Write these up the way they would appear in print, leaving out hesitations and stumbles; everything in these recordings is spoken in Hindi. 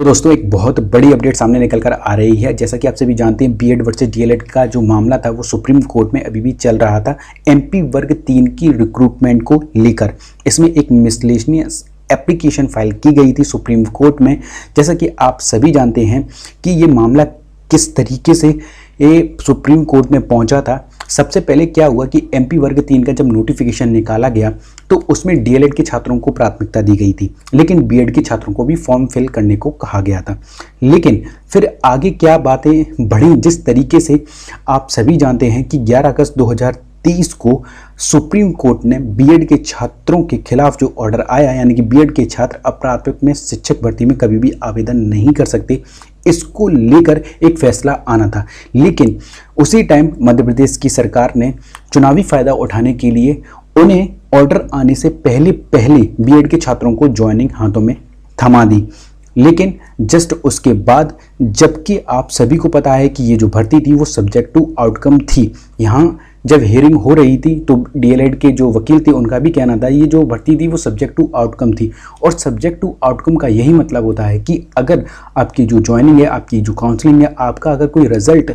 तो दोस्तों एक बहुत बड़ी अपडेट सामने निकल कर आ रही है। जैसा कि आप सभी जानते हैं, बीएड वर्सेस डीएलएड का जो मामला था वो सुप्रीम कोर्ट में अभी भी चल रहा था एमपी वर्ग 3 की रिक्रूटमेंट को लेकर। इसमें एक मिसलेनियस एप्लीकेशन फाइल की गई थी सुप्रीम कोर्ट में। जैसा कि आप सभी जानते हैं कि ये मामला किस तरीके से ये सुप्रीम कोर्ट में पहुंचा था। सबसे पहले क्या हुआ कि एमपी वर्ग 3 का जब नोटिफिकेशन निकाला गया तो उसमें डीएलएड के छात्रों को प्राथमिकता दी गई थी, लेकिन बीएड के छात्रों को भी फॉर्म फिल करने को कहा गया था। लेकिन फिर आगे क्या बातें बढ़ी, जिस तरीके से आप सभी जानते हैं कि 11 अगस्त 2023 को सुप्रीम कोर्ट ने बीएड के छात्रों के खिलाफ जो ऑर्डर आया, यानी कि बीएड के छात्र अप्राथमिक में शिक्षक भर्ती में कभी भी आवेदन नहीं कर सकते, इसको लेकर एक फैसला आना था। लेकिन उसी टाइम मध्य प्रदेश की सरकार ने चुनावी फायदा उठाने के लिए उन्हें ऑर्डर आने से पहले बीएड के छात्रों को ज्वाइनिंग हाथों में थमा दी। लेकिन जस्ट उसके बाद, जबकि आप सभी को पता है कि ये जो भर्ती थी वो सब्जेक्ट टू आउटकम थी, यहाँ जब हियरिंग हो रही थी तो डीएलएड के जो वकील थे उनका भी कहना था ये जो भर्ती थी वो सब्जेक्ट टू आउटकम थी। और सब्जेक्ट टू आउटकम का यही मतलब होता है कि अगर आपकी जो ज्वाइनिंग है, आपकी जो काउंसलिंग है, आपका अगर कोई रिजल्ट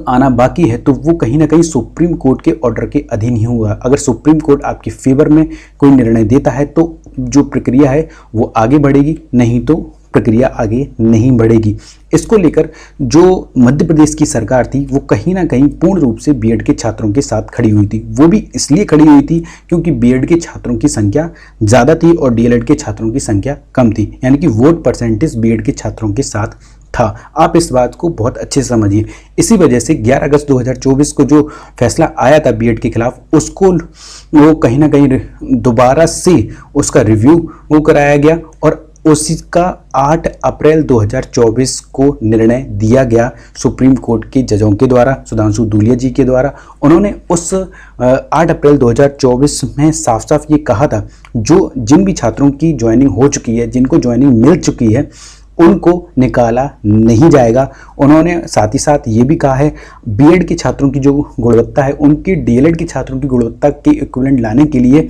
आना बाकी है तो वो कहीं ना कहीं सुप्रीम कोर्ट के ऑर्डर के अधीन ही हुआ। अगर सुप्रीम कोर्ट आपके फेवर में कोई निर्णय देता है तो जो प्रक्रिया है वो आगे बढ़ेगी, नहीं तो प्रक्रिया आगे नहीं बढ़ेगी। इसको लेकर जो मध्य प्रदेश की सरकार थी वो कहीं ना कहीं पूर्ण रूप से बीएड के छात्रों के साथ खड़ी हुई थी। वो भी इसलिए खड़ी हुई थी क्योंकि बीएड के छात्रों की संख्या ज़्यादा थी और डीएलएड के छात्रों की संख्या कम थी, यानी कि वोट परसेंटेज बीएड के छात्रों के साथ था। आप इस बात को बहुत अच्छे से समझिए। इसी वजह से 11 अगस्त 2024 को जो फैसला आया था बीएड के खिलाफ, उसको वो कहीं ना कहीं दोबारा से उसका रिव्यू वो कराया गया और उसका 8 अप्रैल 2024 को निर्णय दिया गया सुप्रीम कोर्ट के जजों के द्वारा, सुधांशु धूलिया जी के द्वारा। उन्होंने उस 8 अप्रैल 2024 में साफ साफ ये कहा था जो जिन भी छात्रों की ज्वाइनिंग हो चुकी है, जिनको ज्वाइनिंग मिल चुकी है, उनको निकाला नहीं जाएगा। उन्होंने साथ ही साथ ये भी कहा है बीएड के छात्रों की जो गुणवत्ता है उनकी डीएलएड के छात्रों की गुणवत्ता के इक्विवेलेंट लाने के लिए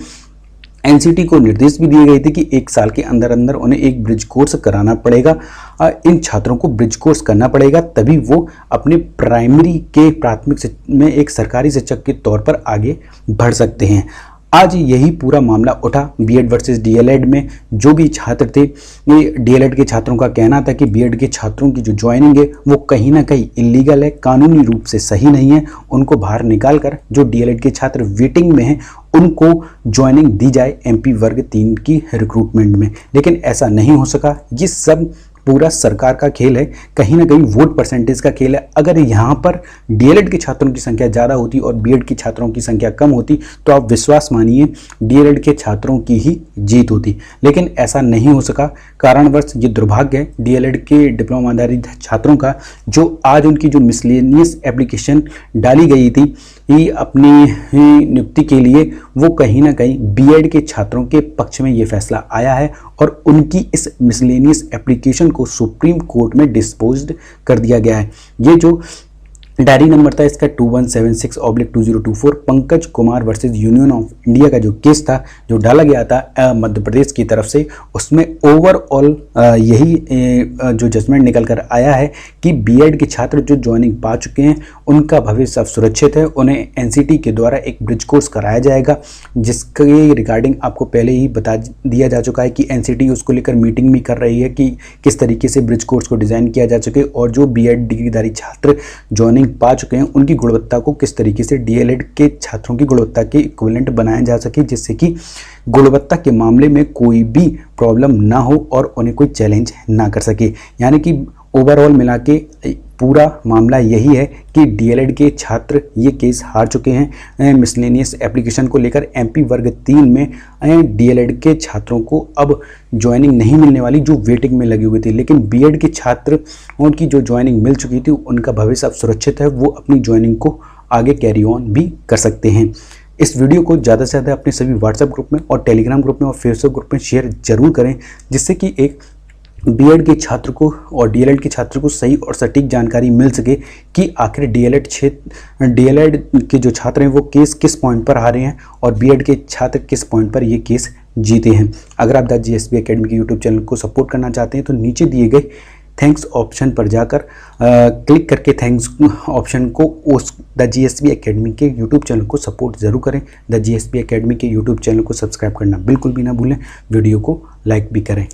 एनसीटी को निर्देश भी दिए गए थे कि 1 साल के अंदर अंदर उन्हें एक ब्रिज कोर्स कराना पड़ेगा। इन छात्रों को ब्रिज कोर्स करना पड़ेगा, तभी वो अपने प्राइमरी के प्राथमिक में एक सरकारी शिक्षक के तौर पर आगे बढ़ सकते हैं। आज यही पूरा मामला उठा बीएड वर्सेस डीएलएड में। जो भी छात्र थे, ये डीएलएड के छात्रों का कहना था कि बीएड के छात्रों की जो ज्वाइनिंग है वो कहीं ना कहीं इलीगल है, कानूनी रूप से सही नहीं है। उनको बाहर निकाल कर जो डीएलएड के छात्र वेटिंग में हैं उनको ज्वाइनिंग दी जाए एमपी वर्ग 3 की रिक्रूटमेंट में। लेकिन ऐसा नहीं हो सका। ये सब पूरा सरकार का खेल है, कहीं ना कहीं वोट परसेंटेज का खेल है। अगर यहाँ पर डीएलएड के छात्रों की संख्या ज़्यादा होती और बीएड के छात्रों की संख्या कम होती तो आप विश्वास मानिए डीएलएड के छात्रों की ही जीत होती। लेकिन ऐसा नहीं हो सका। कारणवश ये दुर्भाग्य है डीएलएड के डिप्लोमा आधारित छात्रों का, जो आज उनकी जो मिसलेनियस एप्लीकेशन डाली गई थी ही अपनी नियुक्ति के लिए, वो कहीं ना कहीं बीएड के छात्रों के पक्ष में ये फैसला आया है और उनकी इस मिसलेनियस एप्लीकेशन को सुप्रीम कोर्ट में डिस्पोज्ड कर दिया गया है। ये जो डायरी नंबर था इसका 2176/2024 Pankaj Kumar versus union of India का जो केस था, जो डाला गया था मध्य प्रदेश की तरफ से, उसमें ओवरऑल यही जो जजमेंट निकल कर आया है कि बीएड के छात्र जो ज्वाइनिंग पा चुके हैं उनका भविष्य अब सुरक्षित है। उन्हें एनसीटी के द्वारा एक ब्रिज कोर्स कराया जाएगा, जिसके रिगार्डिंग आपको पहले ही बता दिया जा चुका है कि एनसीटी उसको लेकर मीटिंग भी कर रही है कि किस तरीके से ब्रिज कोर्स को डिज़ाइन किया जा सके और जो बीएड डिग्रीधारी छात्र ज्वाइनिंग पा चुके हैं उनकी गुणवत्ता को किस तरीके से डीएलएड के छात्रों की गुणवत्ता के इक्विवेलेंट बनाया जा सके, जिससे कि गुणवत्ता के मामले में कोई भी प्रॉब्लम ना हो और उन्हें कोई चैलेंज ना कर सके। यानी कि ओवरऑल मिला के पूरा मामला यही है कि डीएलएड के छात्र ये केस हार चुके हैं मिसलेनियस एप्लीकेशन को लेकर। एमपी वर्ग 3 में डीएलएड के छात्रों को अब ज्वाइनिंग नहीं मिलने वाली, जो वेटिंग में लगे हुए थे। लेकिन बीएड के छात्र उनकी जो ज्वाइनिंग मिल चुकी थी उनका भविष्य अब सुरक्षित है, वो अपनी ज्वाइनिंग को आगे कैरी ऑन भी कर सकते हैं। इस वीडियो को ज़्यादा से ज़्यादा अपने सभी व्हाट्सएप ग्रुप में और टेलीग्राम ग्रुप में और फेसबुक ग्रुप में शेयर जरूर करें, जिससे कि एक बीएड के छात्र को और डीएलएड के छात्र को सही और सटीक जानकारी मिल सके कि आखिर डीएलएड के जो छात्र हैं वो केस किस पॉइंट पर आ रहे हैं और बीएड के छात्र किस पॉइंट पर ये केस जीते हैं। अगर आप द जीएसबी एकेडमी के यूट्यूब चैनल को सपोर्ट करना चाहते हैं तो नीचे दिए गए थैंक्स ऑप्शन पर जाकर क्लिक करके थैंक्स ऑप्शन को उस द जीएसबी एकेडमी के यूट्यूब चैनल को सपोर्ट ज़रूर करें। द जीएसबी एकेडमी के यूट्यूब चैनल को सब्सक्राइब करना बिल्कुल भी ना भूलें, वीडियो को लाइक भी करें।